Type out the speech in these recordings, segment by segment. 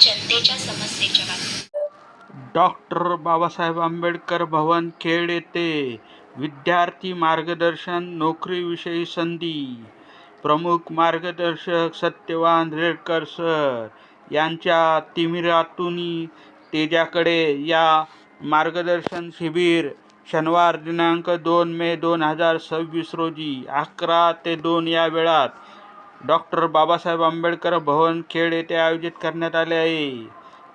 जनतेच्या समस्येच्या बातम्या। डॉक्टर बाबासाहेब आंबेडकर भवन खेड येथे विद्यार्थी मार्गदर्शन नोकरीविषयी संधी। प्रमुख मार्गदर्शक सत्यवान रेडकर सर यांच्या तिमिरातून तेजाकडे या मार्गदर्शन शिबिर शनिवार दिनांक 2 मे 2026 रोजी 11 ते 2 या वेळात डॉक्टर बाबासाहेब आंबेडकर भवन खेड येथे आयोजित करण्यात आले आहे।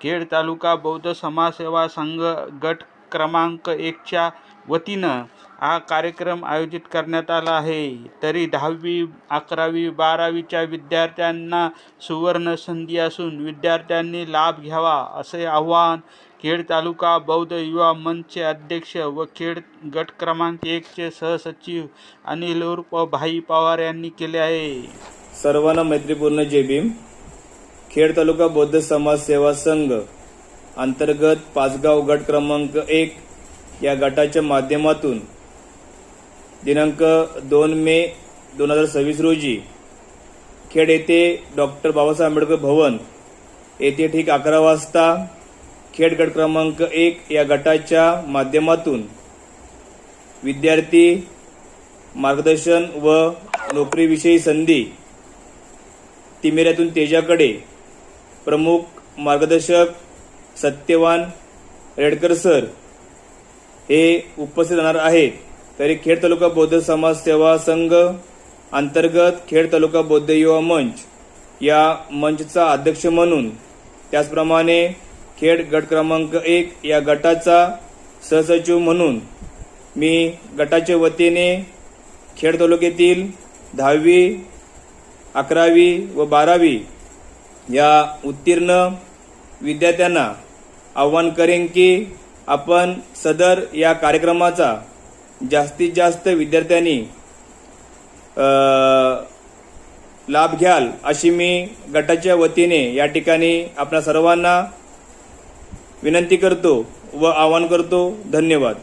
खेड तालुका बौद्ध समाज सेवा संघ गट क्रमांक 1 च्या वतीनं हा कार्यक्रम आयोजित करण्यात आला आहे। तरी 10वी, 11वी, 12वीच्या विद्यार्थ्यांना सुवर्ण संधी असून विद्यार्थ्यांनी लाभ घ्यावा असे आवाहन खेड तालुका बौद्ध युवा मंचचे अध्यक्ष व खेड गट क्रमांक 1 चे सहसचिव अनिल उर्फ भाई पवार यांनी केले आहे। सर्वांना मैत्रीपूर्ण जय भीम। खेड तालुका बौद्ध समाज सेवा संघ अंतर्गत पाचगाव गट क्रमांक 1 या गटाच्या माध्यमातून दिनांक 2 मे 2026 रोजी खेड येथे डॉक्टर बाबासाहेब आंबेडकर भवन येथे ठीक 11 वाजता खेड गट क्रमांक 1 या गटाच्या माध्यमातून विद्यार्थी मार्गदर्शन व नोकरीविषयी संधी तिमिरातून तेजाकडे प्रमुख मार्गदर्शक सत्यवान रेडकर सर हे उपस्थित राहणार आहेत। तरी खेड तालुका बौद्ध समाज सेवा संघ अंतर्गत खेड तालुका बौद्ध युवा मंच या मंचचा अध्यक्ष म्हणून, त्याचप्रमाणे खेड गट क्रमांक 1 या गटाचा सहसचिव म्हणून मी गटाच्या वतीने खेड तालुक्यातील 10वी, 11वी व 12वी या उत्तीर्ण विद्यार्थ्यांना आवाहन करेन की आपण सदर या कार्यक्रमाचा जास्तीत जास्त विद्यार्थ्यांनी लाभ घ्याल अशी मी गटाच्या वतीने या ठिकाणी आपणा सर्वांना विनंती करतो व आवाहन करतो। धन्यवाद।